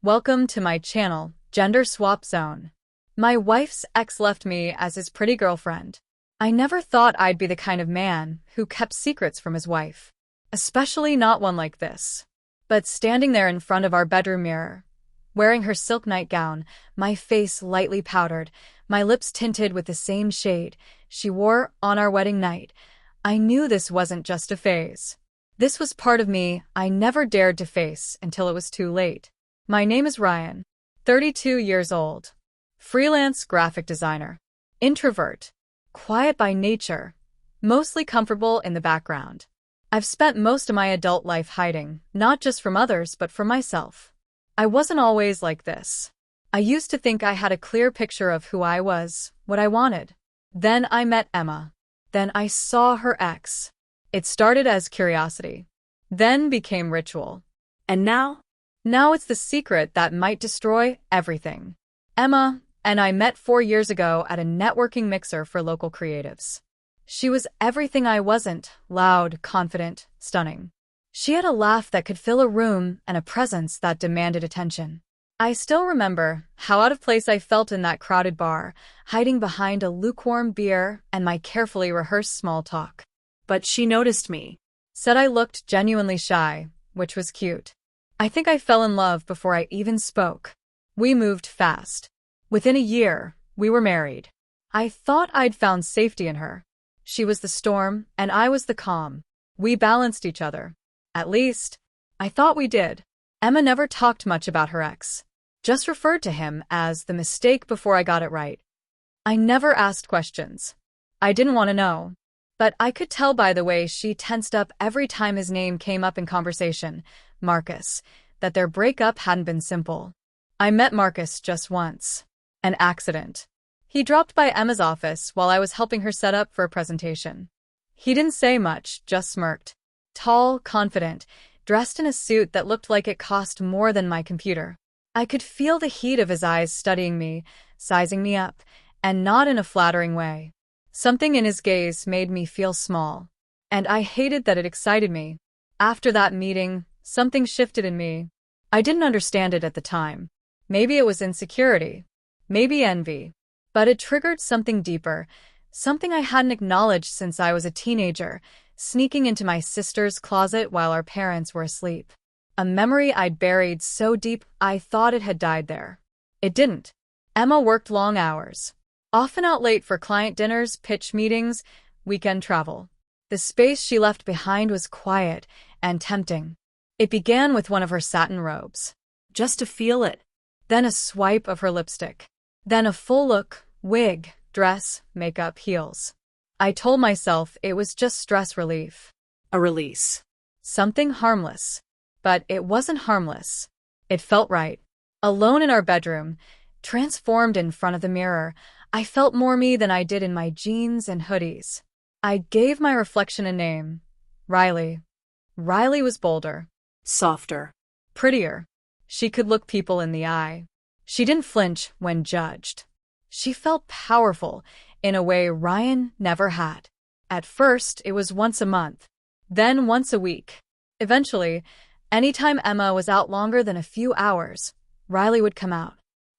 Welcome to my channel, Gender Swap Zone. My wife's ex left me as his pretty girlfriend. I never thought I'd be the kind of man who kept secrets from his wife, especially not one like this. But standing there in front of our bedroom mirror, wearing her silk nightgown, my face lightly powdered, my lips tinted with the same shade she wore on our wedding night, I knew this wasn't just a phase. This was part of me I never dared to face until it was too late. My name is Ryan, 32 years old, freelance graphic designer, introvert, quiet by nature, mostly comfortable in the background. I've spent most of my adult life hiding, not just from others but from myself. I wasn't always like this. I used to think I had a clear picture of who I was, what I wanted. Then I met Emma. Then I saw her ex. It started as curiosity, then became ritual. And now? Now it's the secret that might destroy everything. Emma and I met 4 years ago at a networking mixer for local creatives. She was everything I wasn't: loud, confident, stunning. She had a laugh that could fill a room and a presence that demanded attention. I still remember how out of place I felt in that crowded bar, hiding behind a lukewarm beer and my carefully rehearsed small talk. But she noticed me. Said I looked genuinely shy, which was cute. I think I fell in love before I even spoke. We moved fast. Within a year, we were married. I thought I'd found safety in her. She was the storm, and I was the calm. We balanced each other. At least, I thought we did. Emma never talked much about her ex, just referred to him as the mistake before I got it right. I never asked questions. I didn't want to know. But I could tell by the way she tensed up every time his name came up in conversation, Marcus, that their breakup hadn't been simple. I met Marcus just once. An accident. He dropped by Emma's office while I was helping her set up for a presentation. He didn't say much, just smirked. Tall, confident, dressed in a suit that looked like it cost more than my computer. I could feel the heat of his eyes studying me, sizing me up, and not in a flattering way. Something in his gaze made me feel small, and I hated that it excited me. After that meeting, something shifted in me. I didn't understand it at the time. Maybe it was insecurity, maybe envy, but it triggered something deeper, something I hadn't acknowledged since I was a teenager, sneaking into my sister's closet while our parents were asleep. A memory I'd buried so deep I thought it had died there. It didn't. Emma worked long hours, often out late for client dinners, pitch meetings, weekend travel. The space she left behind was quiet and tempting. It began with one of her satin robes, Just to feel it. then a swipe of her lipstick, then a full look, wig, dress, makeup, heels. I told myself it was just stress relief. A release. Something harmless. But it wasn't harmless. It felt right. Alone in our bedroom, transformed in front of the mirror, I felt more me than I did in my jeans and hoodies. I gave my reflection a name. Riley. Riley was bolder. Softer. Prettier. She could look people in the eye. She didn't flinch when judged. She felt powerful in a way Ryan never had. At first, it was once a month, then once a week. Eventually, anytime Emma was out longer than a few hours, Riley would come out.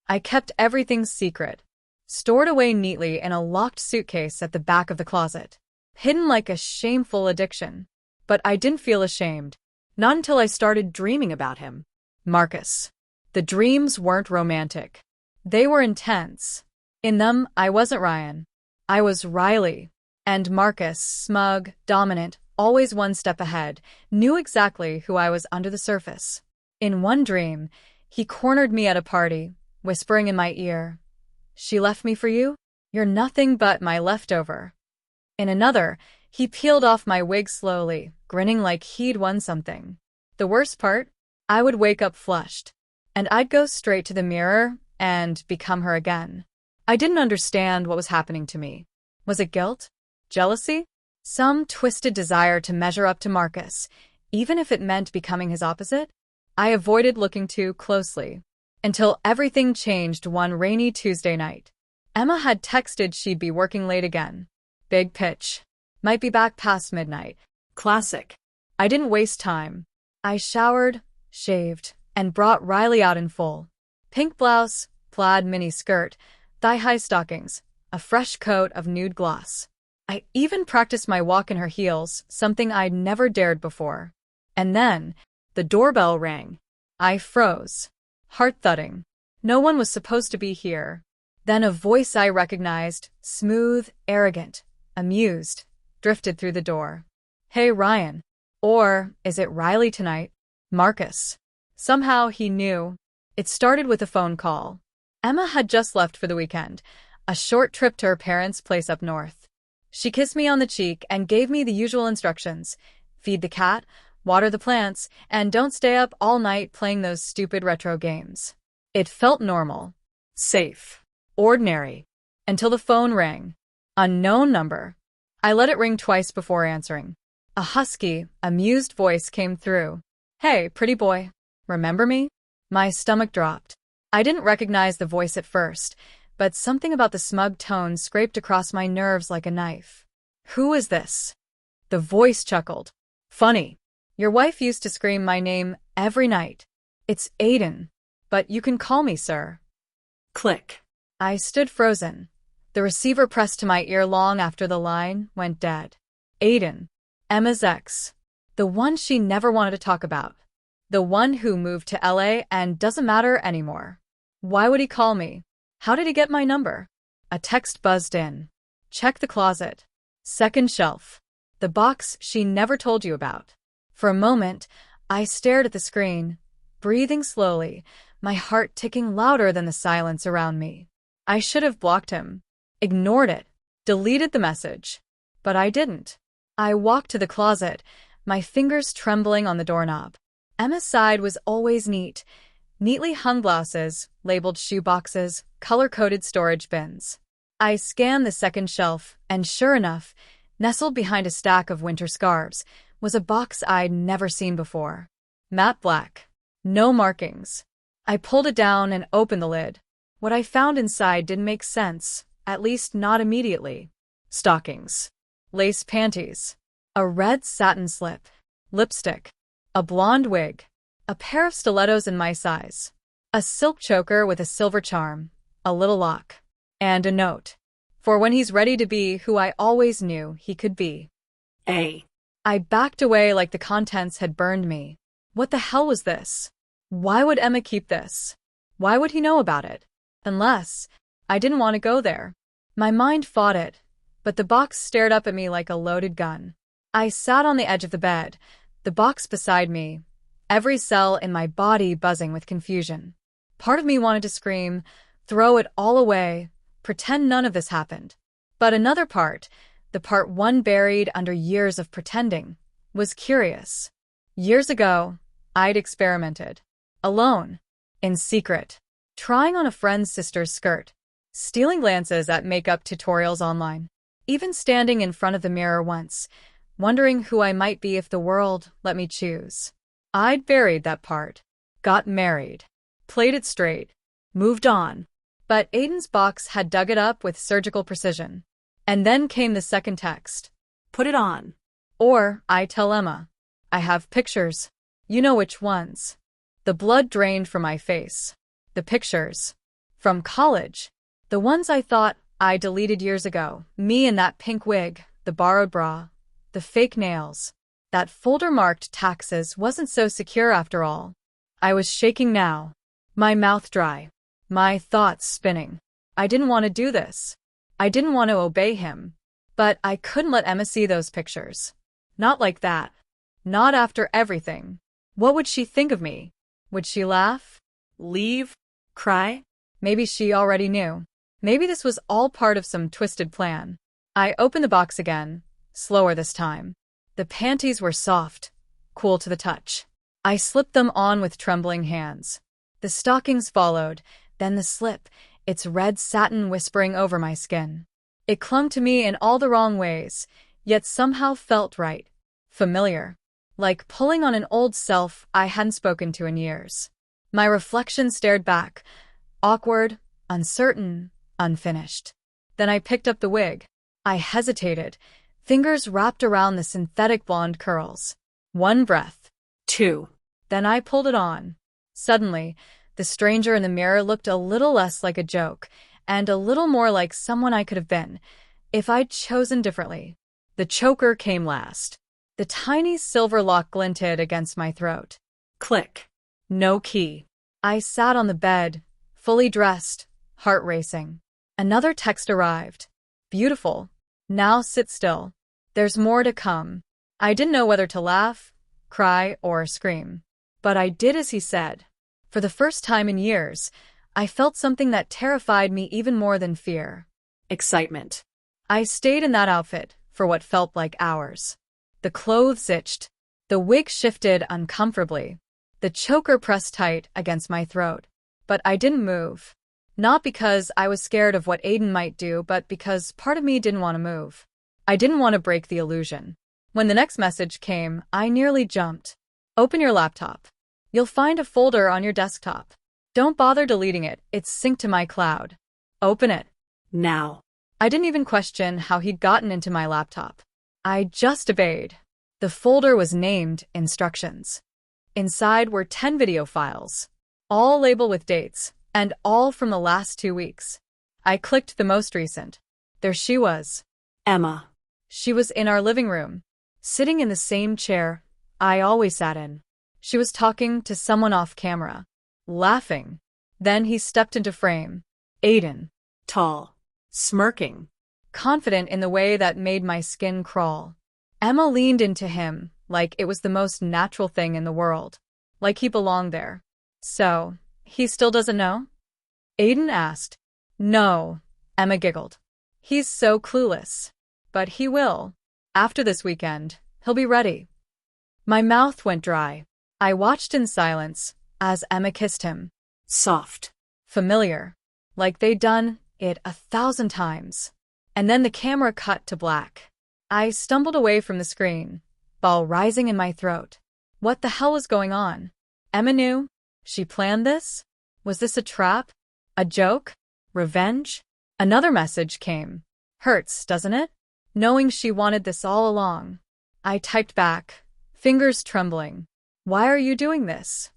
I kept everything secret, stored away neatly in a locked suitcase at the back of the closet, hidden like a shameful addiction. But I didn't feel ashamed, not until I started dreaming about him. Marcus. The dreams weren't romantic. They were intense. In them, I wasn't Ryan. I was Riley. And Marcus, smug, dominant, always one step ahead, knew exactly who I was under the surface. In one dream, he cornered me at a party, whispering in my ear, "She left me for you? You're nothing but my leftover." In another, he peeled off my wig slowly, grinning like he'd won something. The worst part? I would wake up flushed, and I'd go straight to the mirror and become her again. I didn't understand what was happening to me. Was it guilt? Jealousy? Some twisted desire to measure up to Marcus, even if it meant becoming his opposite? I avoided looking too closely, until everything changed one rainy Tuesday night. Emma had texted she'd be working late again. Big pitch. Might be back past midnight. Classic. I didn't waste time. I showered, shaved, and brought Riley out in full. Pink blouse, plaid mini skirt, thigh-high stockings, a fresh coat of nude gloss. I even practiced my walk in her heels, something I'd never dared before. And then, the doorbell rang. I froze. Heart thudding. No one was supposed to be here. Then a voice I recognized, smooth, arrogant, amused, drifted through the door. Hey, Ryan. Or, is it Riley tonight? Marcus. Somehow he knew. It started with a phone call. Emma had just left for the weekend, a short trip to her parents' place up north. She kissed me on the cheek and gave me the usual instructions. Feed the cat, water the plants, and don't stay up all night playing those stupid retro games. It felt normal, safe, ordinary, until the phone rang. Unknown number. I let it ring twice before answering. A husky, amused voice came through. Hey, pretty boy. Remember me? My stomach dropped. I didn't recognize the voice at first, but something about the smug tone scraped across my nerves like a knife. Who is this? The voice chuckled. Funny. Your wife used to scream my name every night. It's Aiden, but you can call me sir. Click. I stood frozen. The receiver pressed to my ear long after the line went dead. Aiden. Emma's ex. The one she never wanted to talk about. The one who moved to LA and doesn't matter anymore. Why would he call me? How did he get my number? A text buzzed in. Check the closet. Second shelf. The box she never told you about. For a moment, I stared at the screen, breathing slowly, my heart ticking louder than the silence around me. I should have blocked him, ignored it, deleted the message. But I didn't. I walked to the closet, my fingers trembling on the doorknob. Emma's side was always neat. Neatly hung blouses, labeled shoe boxes, color-coded storage bins. I scanned the second shelf, and sure enough, nestled behind a stack of winter scarves, was a box I'd never seen before. Matte black. No markings. I pulled it down and opened the lid. What I found inside didn't make sense, at least not immediately. Stockings. Lace panties. A red satin slip. Lipstick. A blonde wig. A pair of stilettos in my size. A silk choker with a silver charm. A little lock. And a note. For when he's ready to be who I always knew he could be. I backed away like the contents had burned me. What the hell was this? Why would Emma keep this? Why would he know about it? Unless I didn't want to go there. My mind fought it, but the box stared up at me like a loaded gun. I sat on the edge of the bed, the box beside me, every cell in my body buzzing with confusion. Part of me wanted to scream, throw it all away, pretend none of this happened. But another part, the part one buried under years of pretending, was curious. Years ago, I'd experimented. Alone. In secret. Trying on a friend's sister's skirt. Stealing glances at makeup tutorials online. Even standing in front of the mirror once, wondering who I might be if the world let me choose. I'd buried that part. Got married. Played it straight. Moved on. But Aiden's box had dug it up with surgical precision. And then came the second text. Put it on. Or, I tell Emma. I have pictures. You know which ones. The blood drained from my face. The pictures. From college. The ones I thought I deleted years ago. Me in that pink wig, the borrowed bra, the fake nails. That folder marked taxes wasn't so secure after all. I was shaking now. My mouth dry. My thoughts spinning. I didn't want to do this. I didn't want to obey him. But I couldn't let Emma see those pictures. Not like that. Not after everything. What would she think of me? Would she laugh? Leave? Cry? Maybe she already knew. Maybe this was all part of some twisted plan. I opened the box again, slower this time. The panties were soft, cool to the touch. I slipped them on with trembling hands. The stockings followed, then the slip, its red satin whispering over my skin. It clung to me in all the wrong ways, yet somehow felt right. Familiar. Like pulling on an old self I hadn't spoken to in years. My reflection stared back, awkward, uncertain, unfinished. Then I picked up the wig. I hesitated, fingers wrapped around the synthetic blonde curls. One breath. Two. Then I pulled it on. Suddenly, the stranger in the mirror looked a little less like a joke and a little more like someone I could have been if I'd chosen differently. The choker came last. The tiny silver lock glinted against my throat. Click. No key. I sat on the bed, fully dressed, heart racing. Another text arrived. Beautiful. Now sit still. There's more to come. I didn't know whether to laugh, cry, or scream. But I did as he said. For the first time in years, I felt something that terrified me even more than fear. Excitement. I stayed in that outfit for what felt like hours. The clothes itched. The wig shifted uncomfortably. The choker pressed tight against my throat. But I didn't move. Not because I was scared of what Aiden might do, but because part of me didn't want to move. I didn't want to break the illusion. When the next message came, I nearly jumped. Open your laptop. You'll find a folder on your desktop. Don't bother deleting it, it's synced to my cloud. Open it. Now. I didn't even question how he'd gotten into my laptop. I just obeyed. The folder was named Instructions. Inside were 10 video files, all labeled with dates, and all from the last 2 weeks. I clicked the most recent. There she was. Emma. She was in our living room, sitting in the same chair I always sat in. She was talking to someone off camera, laughing. Then he stepped into frame. Aiden. Tall. Smirking. Confident in the way that made my skin crawl. Emma leaned into him like it was the most natural thing in the world, like he belonged there. So, he still doesn't know? Aiden asked. No, Emma giggled. He's so clueless. But he will. After this weekend, he'll be ready. My mouth went dry. I watched in silence as Emma kissed him. Soft. Familiar. Like they'd done it 1,000 times. And then the camera cut to black. I stumbled away from the screen, ball rising in my throat. What the hell was going on? Emma knew? She planned this? Was this a trap? A joke? Revenge? Another message came. Hurts, doesn't it? Knowing she wanted this all along. I typed back, fingers trembling. Why are you doing this?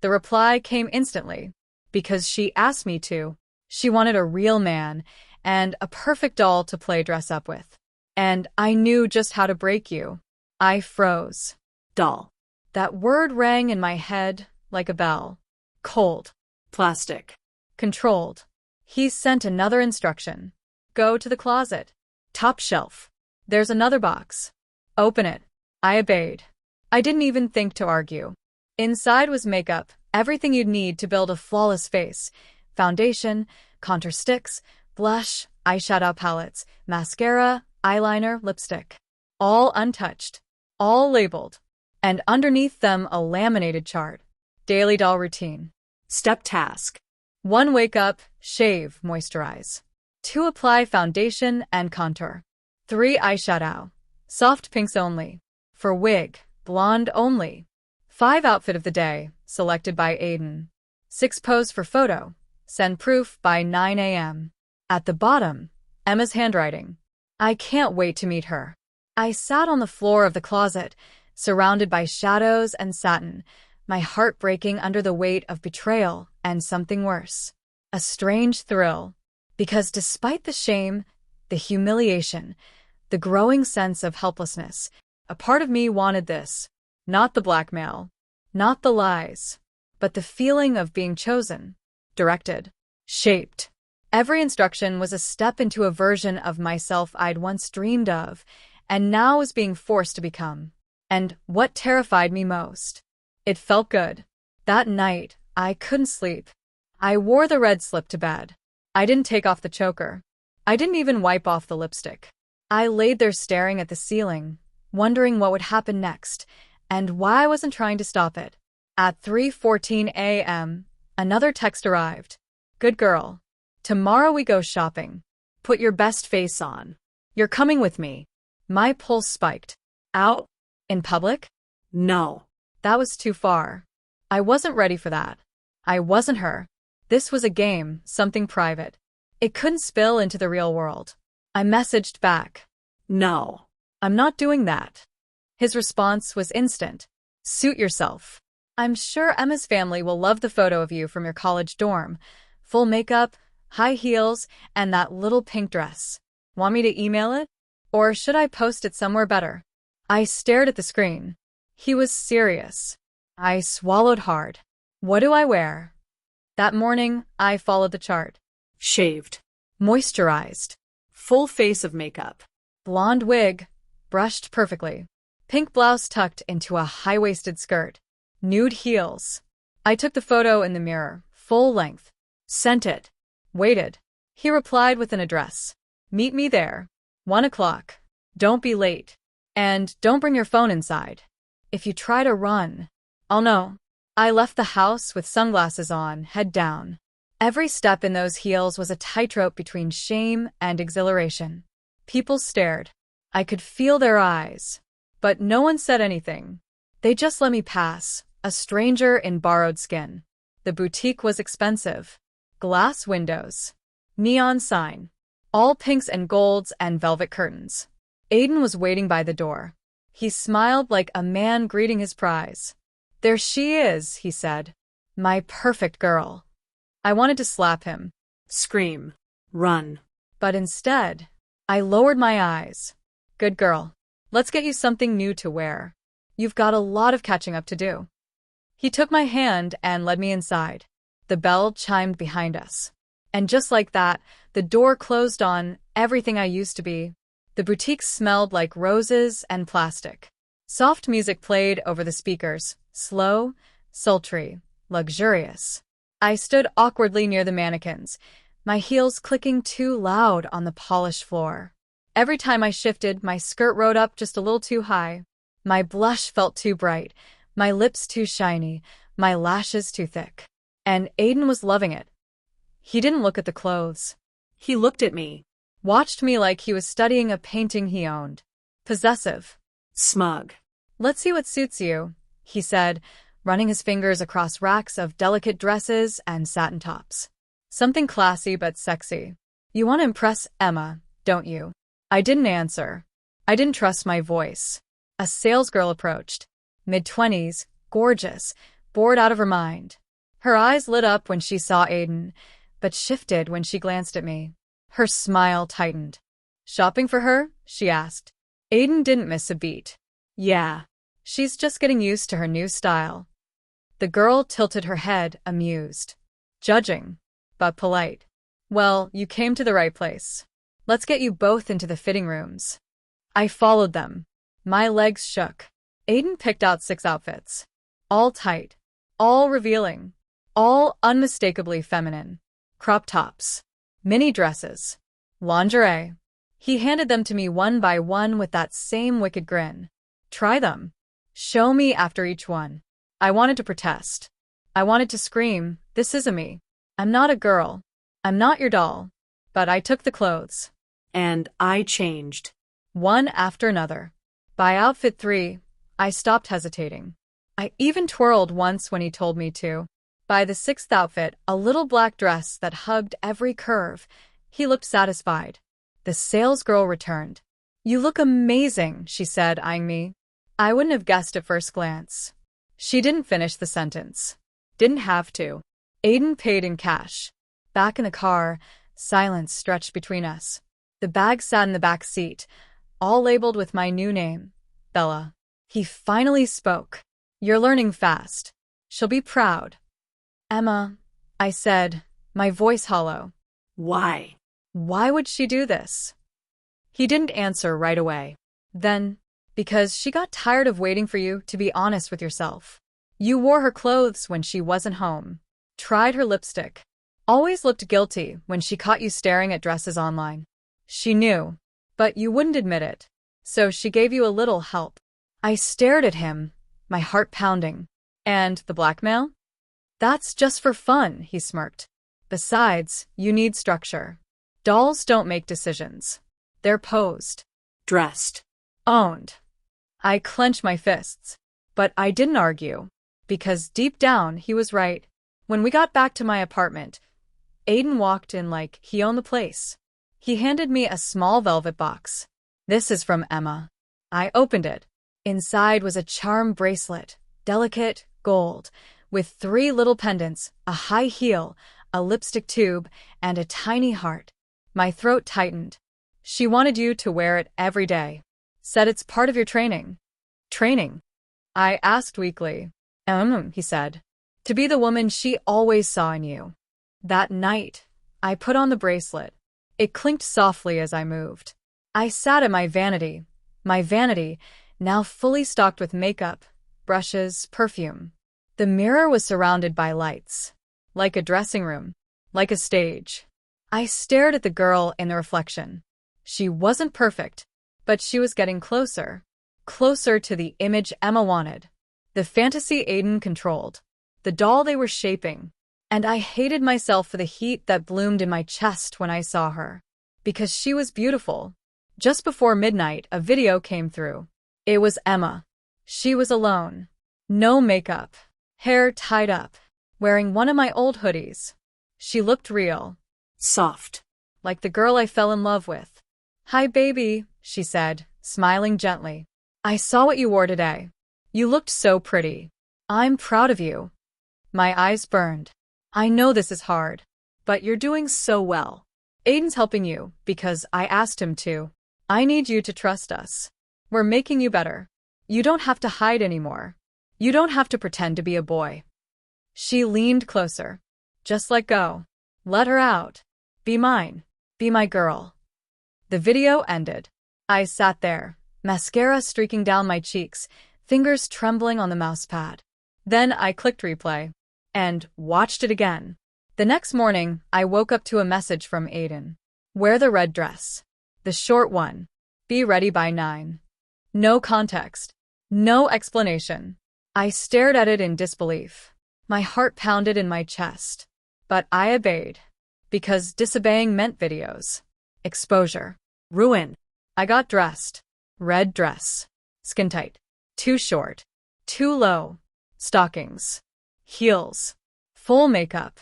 The reply came instantly. Because she asked me to. She wanted a real man and a perfect doll to play dress up with. And I knew just how to break you. I froze. Doll. That word rang in my head like a bell. Cold. Plastic. Controlled. He sent another instruction. Go to the closet. Top shelf. There's another box. Open it. I obeyed. I didn't even think to argue. Inside was makeup, everything you'd need to build a flawless face. Foundation, contour sticks, blush, eyeshadow palettes, mascara, eyeliner, lipstick. All untouched. All labeled. And underneath them a laminated chart. Daily doll routine. Step task. 1. Wake up, shave, moisturize. 2. Apply foundation and contour. 3. Eyeshadow. Soft pinks only. For wig, blonde only. 5. Outfit of the day, selected by Aiden. 6. Pose for photo. Send proof by 9 a.m. At the bottom, Emma's handwriting. I can't wait to meet her. I sat on the floor of the closet, surrounded by shadows and satin, my heart breaking under the weight of betrayal and something worse. A strange thrill. Because despite the shame, the humiliation, the growing sense of helplessness, a part of me wanted this. Not the blackmail, not the lies, but the feeling of being chosen, directed, shaped. Every instruction was a step into a version of myself I'd once dreamed of, and now was being forced to become. And what terrified me most? It felt good. That night, I couldn't sleep. I wore the red slip to bed. I didn't take off the choker. I didn't even wipe off the lipstick. I laid there staring at the ceiling, wondering what would happen next, and why I wasn't trying to stop it. At 3:14 a.m., another text arrived. Good girl. Tomorrow we go shopping. Put your best face on. You're coming with me. My pulse spiked. Out? In public? No. That was too far. I wasn't ready for that. I wasn't her. This was a game, something private. It couldn't spill into the real world. I messaged back. No. I'm not doing that. His response was instant. Suit yourself. I'm sure Emma's family will love the photo of you from your college dorm. Full makeup, high heels, and that little pink dress. Want me to email it? Or should I post it somewhere better? I stared at the screen. He was serious. I swallowed hard. What do I wear? That morning, I followed the chart. Shaved. Moisturized. Full face of makeup. Blonde wig, brushed perfectly. Pink blouse tucked into a high-waisted skirt. Nude heels. I took the photo in the mirror, full length. Sent it. Waited. He replied with an address. Meet me there. 1 o'clock. Don't be late. And don't bring your phone inside. If you try to run, I'll know. I left the house with sunglasses on, head down. Every step in those heels was a tightrope between shame and exhilaration. People stared. I could feel their eyes. But no one said anything. They just let me pass, a stranger in borrowed skin. The boutique was expensive. Glass windows. Neon sign. All pinks and golds and velvet curtains. Aiden was waiting by the door. He smiled like a man greeting his prize. There she is, he said. My perfect girl. I wanted to slap him. Scream. Run. But instead, I lowered my eyes. Good girl. Let's get you something new to wear. You've got a lot of catching up to do. He took my hand and led me inside. The bell chimed behind us. And just like that, the door closed on everything I used to be. The boutique smelled like roses and plastic. Soft music played over the speakers, slow, sultry, luxurious. I stood awkwardly near the mannequins, my heels clicking too loud on the polished floor. Every time I shifted, my skirt rode up just a little too high. My blush felt too bright, my lips too shiny, my lashes too thick. And Aiden was loving it. He didn't look at the clothes. He looked at me. Watched me like he was studying a painting he owned. Possessive. Smug. Let's see what suits you, he said, running his fingers across racks of delicate dresses and satin tops. Something classy but sexy. You want to impress Emma, don't you? I didn't answer. I didn't trust my voice. A salesgirl approached. Mid-20s, gorgeous, bored out of her mind. Her eyes lit up when she saw Aiden, but shifted when she glanced at me. Her smile tightened. Shopping for her? She asked. Aiden didn't miss a beat. Yeah. She's just getting used to her new style. The girl tilted her head, amused. Judging, but polite. Well, you came to the right place. Let's get you both into the fitting rooms. I followed them. My legs shook. Aiden picked out 6 outfits. All tight. All revealing. All unmistakably feminine. Crop tops. Mini dresses. Lingerie. He handed them to me one by one with that same wicked grin. Try them. Show me after each one. I wanted to protest. I wanted to scream, this isn't me. I'm not a girl. I'm not your doll. But I took the clothes. And I changed. One after another. By outfit 3, I stopped hesitating. I even twirled once when he told me to. By the 6th outfit, a little black dress that hugged every curve, he looked satisfied. The salesgirl returned. You look amazing, she said, eyeing me. I wouldn't have guessed at first glance. She didn't finish the sentence. Didn't have to. Aiden paid in cash. Back in the car, silence stretched between us. The bag sat in the back seat, all labeled with my new name, Bella. He finally spoke. You're learning fast. She'll be proud. Emma, I said, my voice hollow. Why? Why would she do this? He didn't answer right away. Then, because she got tired of waiting for you to be honest with yourself. You wore her clothes when she wasn't home. Tried her lipstick. Always looked guilty when she caught you staring at dresses online. She knew, but you wouldn't admit it. So she gave you a little help. I stared at him, my heart pounding. And the blackmail? That's just for fun, he smirked. Besides, you need structure. Dolls don't make decisions. They're posed. Dressed. Owned. I clenched my fists. But I didn't argue. Because deep down, he was right. When we got back to my apartment, Aiden walked in like he owned the place. He handed me a small velvet box. This is from Emma. I opened it. Inside was a charm bracelet. Delicate, gold, with 3 little pendants, a high heel, a lipstick tube, and a tiny heart. My throat tightened. She wanted you to wear it every day. Said it's part of your training. Training? I asked weakly. He said. To be the woman she always saw in you. That night, I put on the bracelet. It clinked softly as I moved. I sat at my vanity, now fully stocked with makeup, brushes, perfume. The mirror was surrounded by lights, like a dressing room, like a stage. I stared at the girl in the reflection. She wasn't perfect, but she was getting closer to the image Emma wanted, the fantasy Aiden controlled, the doll they were shaping. And I hated myself for the heat that bloomed in my chest when I saw her. Because she was beautiful. Just before midnight, a video came through. It was Emma. She was alone. No makeup. Hair tied up. Wearing one of my old hoodies. She looked real. Soft. Like the girl I fell in love with. Hi, baby, she said, smiling gently. I saw what you wore today. You looked so pretty. I'm proud of you. My eyes burned. I know this is hard, but you're doing so well. Aiden's helping you because I asked him to. I need you to trust us. We're making you better. You don't have to hide anymore. You don't have to pretend to be a boy. She leaned closer. Just let go. Let her out. Be mine. Be my girl. The video ended. I sat there, mascara streaking down my cheeks, fingers trembling on the mousepad. Then I clicked replay. And watched it again. The next morning, I woke up to a message from Aiden. Wear the red dress. The short one. Be ready by 9. No context. No explanation. I stared at it in disbelief. My heart pounded in my chest. But I obeyed. Because disobeying meant videos. Exposure. Ruin. I got dressed. Red dress. Skin tight. Too short. Too low. Stockings. Heels. Full makeup.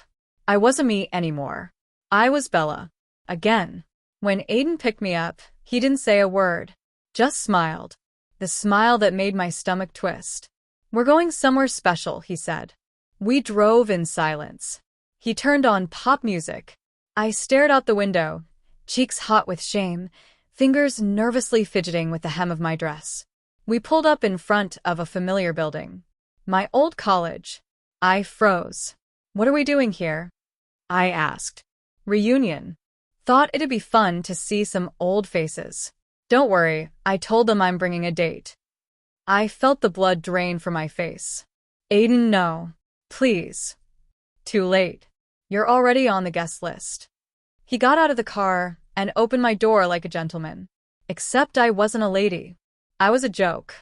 I wasn't me anymore. I was Bella. Again. When Aiden picked me up, he didn't say a word. Just smiled. The smile that made my stomach twist. We're going somewhere special, he said. We drove in silence. He turned on pop music. I stared out the window, cheeks hot with shame, fingers nervously fidgeting with the hem of my dress. We pulled up in front of a familiar building. My old college. I froze. What are we doing here? I asked. Reunion. Thought it'd be fun to see some old faces. Don't worry, I told them I'm bringing a date. I felt the blood drain from my face. Aiden, no. Please. Too late. You're already on the guest list. He got out of the car and opened my door like a gentleman. Except I wasn't a lady. I was a joke.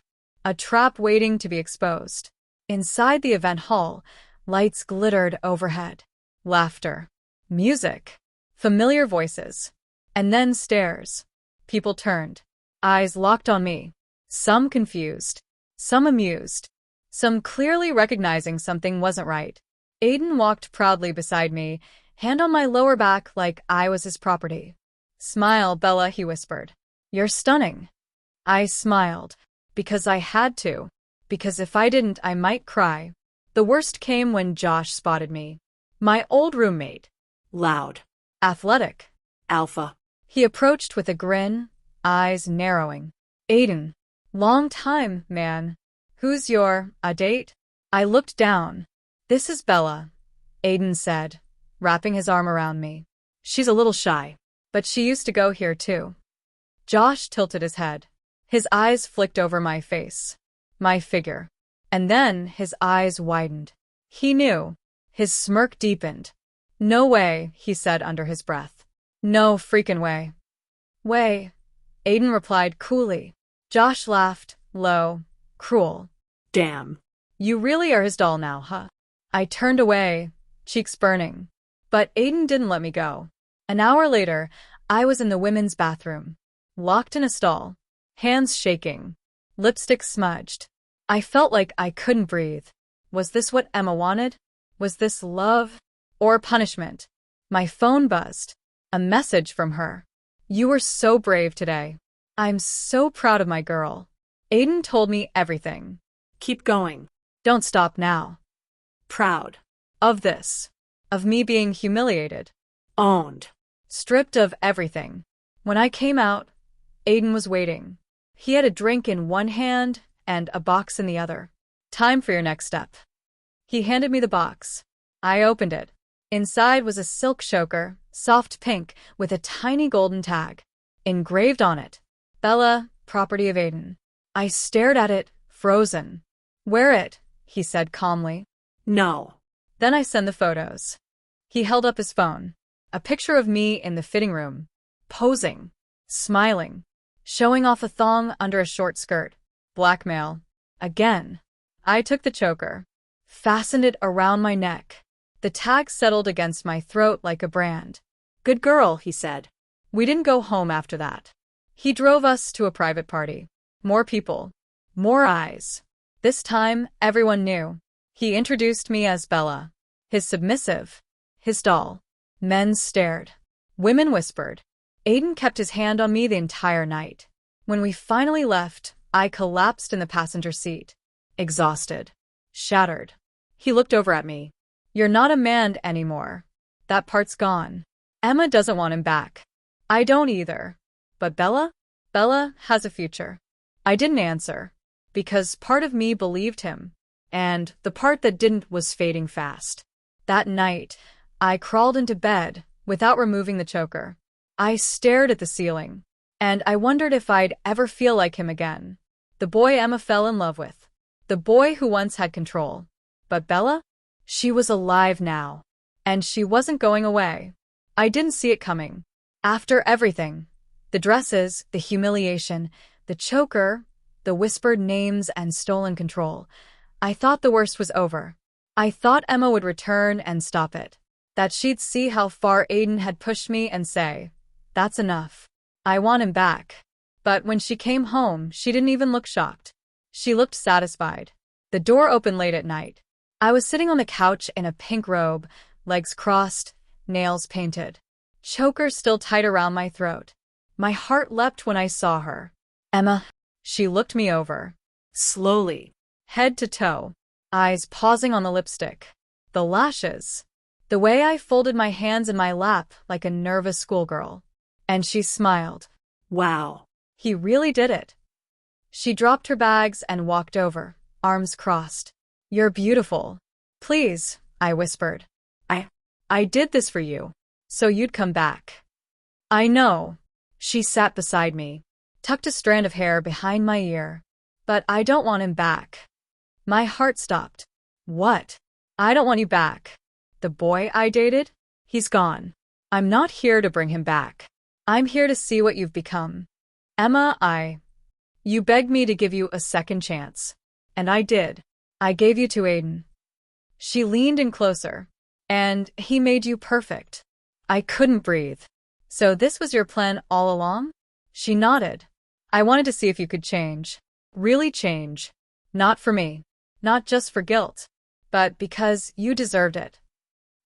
A trap waiting to be exposed. Inside the event hall, lights glittered overhead. Laughter. Music. Familiar voices. And then stares. People turned. Eyes locked on me. Some confused. Some amused. Some clearly recognizing something wasn't right. Aiden walked proudly beside me, hand on my lower back like I was his property. Smile, Bella, he whispered. You're stunning. I smiled. Because I had to. Because if I didn't, I might cry. The worst came when Josh spotted me. My old roommate. Loud. Athletic. Alpha. He approached with a grin, eyes narrowing. Aiden. Long time, man. Who's your, a date? I looked down. This is Bella, Aiden said, wrapping his arm around me. She's a little shy. But she used to go here too. Josh tilted his head. His eyes flicked over my face. My figure. And then his eyes widened. He knew. His smirk deepened. No way, he said under his breath. No freaking way. Way, Aiden replied coolly. Josh laughed, low, cruel. Damn. You really are his doll now, huh? I turned away, cheeks burning. But Aiden didn't let me go. An hour later, I was in the women's bathroom. Locked in a stall. Hands shaking. Lipstick smudged. I felt like I couldn't breathe. Was this what Emma wanted? Was this love? Or punishment? My phone buzzed. A message from her. You were so brave today. I'm so proud of my girl. Aiden told me everything. Keep going. Don't stop now. Proud. Of this. Of me being humiliated. Owned. Stripped of everything. When I came out, Aiden was waiting. He had a drink in one hand and a box in the other. Time for your next step. He handed me the box. I opened it. Inside was a silk choker, soft pink, with a tiny golden tag. Engraved on it. Bella, property of Aiden. I stared at it, frozen. Wear it, he said calmly. No. Then I send the photos. He held up his phone. A picture of me in the fitting room. Posing. Smiling. Showing off a thong under a short skirt. Blackmail. Again. I took the choker. Fastened it around my neck. The tag settled against my throat like a brand. Good girl, he said. We didn't go home after that. He drove us to a private party. More people. More eyes. This time, everyone knew. He introduced me as Bella. His submissive. His doll. Men stared. Women whispered. Aiden kept his hand on me the entire night. When we finally left, I collapsed in the passenger seat. Exhausted. Shattered. He looked over at me. You're not a man anymore. That part's gone. Emma doesn't want him back. I don't either. But Bella? Bella has a future. I didn't answer. Because part of me believed him. And the part that didn't was fading fast. That night, I crawled into bed without removing the choker. I stared at the ceiling. And I wondered if I'd ever feel like him again. The boy Emma fell in love with. The boy who once had control. But Bella? She was alive now. And she wasn't going away. I didn't see it coming. After everything, the dresses, the humiliation, the choker, the whispered names and stolen control, I thought the worst was over. I thought Emma would return and stop it. That she'd see how far Aiden had pushed me and say, that's enough. I want him back. But when she came home, she didn't even look shocked. She looked satisfied. The door opened late at night. I was sitting on the couch in a pink robe, legs crossed, nails painted. Choker still tight around my throat. My heart leapt when I saw her. Emma. She looked me over. Slowly. Head to toe. Eyes pausing on the lipstick. The lashes. The way I folded my hands in my lap like a nervous schoolgirl. And she smiled. Wow. He really did it. She dropped her bags and walked over, arms crossed. You're beautiful. Please, I whispered. I did this for you. So you'd come back. I know. She sat beside me, tucked a strand of hair behind my ear. But I don't want him back. My heart stopped. What? I don't want you back. The boy I dated? He's gone. I'm not here to bring him back. I'm here to see what you've become. Emma, You begged me to give you a second chance. And I did. I gave you to Aiden. She leaned in closer. And he made you perfect. I couldn't breathe. So this was your plan all along? She nodded. I wanted to see if you could change. Really change. Not for me. Not just for guilt. But because you deserved it.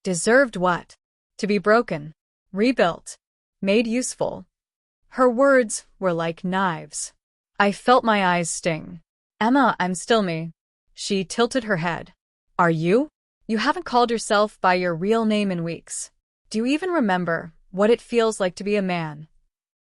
Deserved what? To be broken. Rebuilt. Made useful. Her words were like knives. I felt my eyes sting. Emma, I'm still me. She tilted her head. Are you? You haven't called yourself by your real name in weeks. Do you even remember what it feels like to be a man?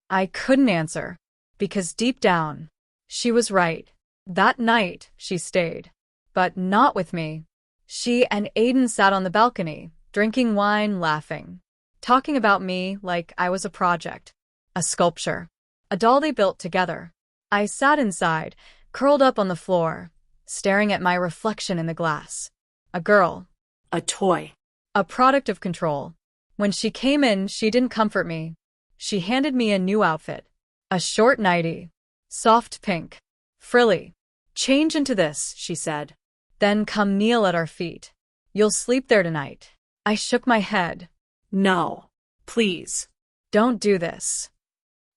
I couldn't answer. Because deep down, she was right. That night, she stayed. But not with me. She and Aiden sat on the balcony, drinking wine, laughing. Talking about me like I was a project. A sculpture. A doll they built together. I sat inside, curled up on the floor, staring at my reflection in the glass. A girl. A toy. A product of control. When she came in, she didn't comfort me. She handed me a new outfit. A short nightie. Soft pink. Frilly. Change into this, she said. Then come kneel at our feet. You'll sleep there tonight. I shook my head. No. Please. Don't do this.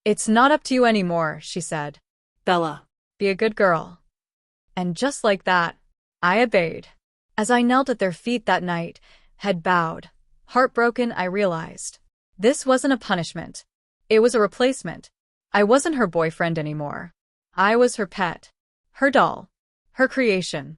It's not up to you anymore, she said. Bella. Be a good girl. And just like that, I obeyed. As I knelt at their feet that night, head bowed, heartbroken, I realized. This wasn't a punishment. It was a replacement. I wasn't her boyfriend anymore. I was her pet. Her doll. Her creation.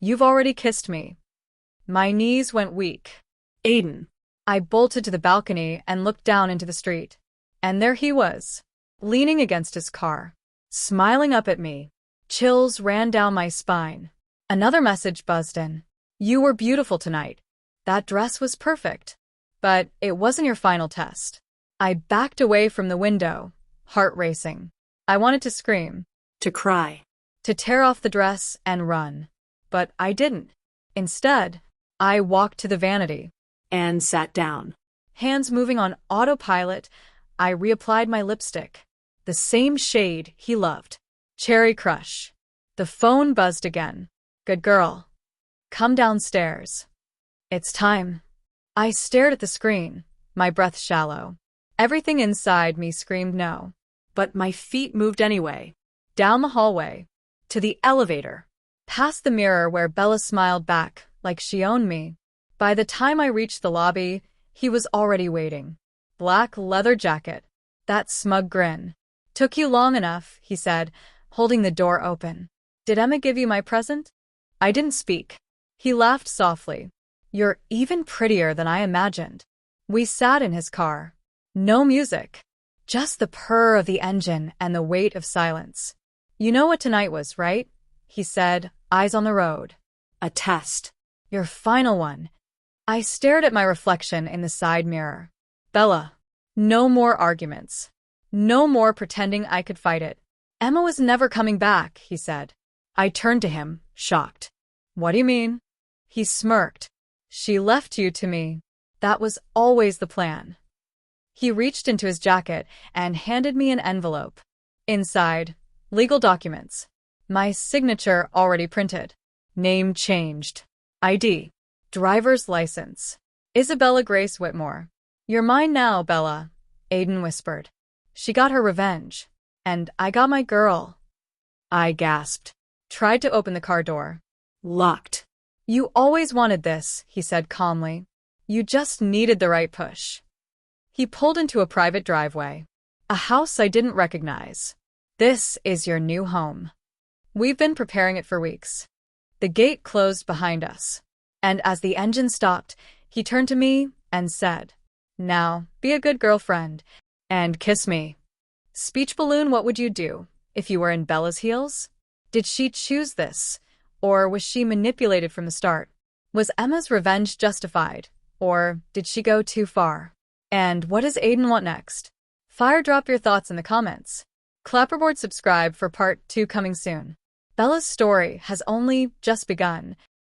You've already kissed me. My knees went weak. Aiden. I bolted to the balcony and looked down into the street. And there he was, leaning against his car, smiling up at me. Chills ran down my spine. Another message buzzed in. You were beautiful tonight. That dress was perfect. But it wasn't your final test. I backed away from the window, heart racing. I wanted to scream, To cry. to tear off the dress and run. But I didn't. Instead, I walked to the vanity. And sat down. Hands moving on autopilot, I reapplied my lipstick. The same shade he loved. Cherry Crush. The phone buzzed again. Good girl. Come downstairs. It's time. I stared at the screen, my breath shallow. Everything inside me screamed no. But my feet moved anyway. Down the hallway. To the elevator. Past the mirror where Bella smiled back like she owned me. By the time I reached the lobby, he was already waiting. Black leather jacket. That smug grin. Took you long enough, he said, holding the door open. Did Emma give you my present? I didn't speak. He laughed softly. You're even prettier than I imagined. We sat in his car. No music. Just the purr of the engine and the weight of silence. You know what tonight was, right? He said, eyes on the road. A test. Your final one. I stared at my reflection in the side mirror. Bella, no more arguments. No more pretending I could fight it. Emma was never coming back, he said. I turned to him, shocked. What do you mean? He smirked. She left you to me. That was always the plan. He reached into his jacket and handed me an envelope. Inside, legal documents. My signature already printed. Name changed. ID. Driver's license. Isabella Grace Whitmore. You're mine now, Bella, Aiden whispered. She got her revenge. And I got my girl. I gasped. Tried to open the car door. Locked. You always wanted this, he said calmly. You just needed the right push. He pulled into a private driveway. A house I didn't recognize. This is your new home. We've been preparing it for weeks. The gate closed behind us. And as the engine stopped, he turned to me and said, Now, be a good girlfriend and kiss me. Speech balloon, what would you do if you were in Bella's heels? Did she choose this, or was she manipulated from the start? Was Emma's revenge justified, or did she go too far? And what does Aiden want next? Drop your thoughts in the comments. Clapperboard subscribe for part 2 coming soon. Bella's story has only just begun.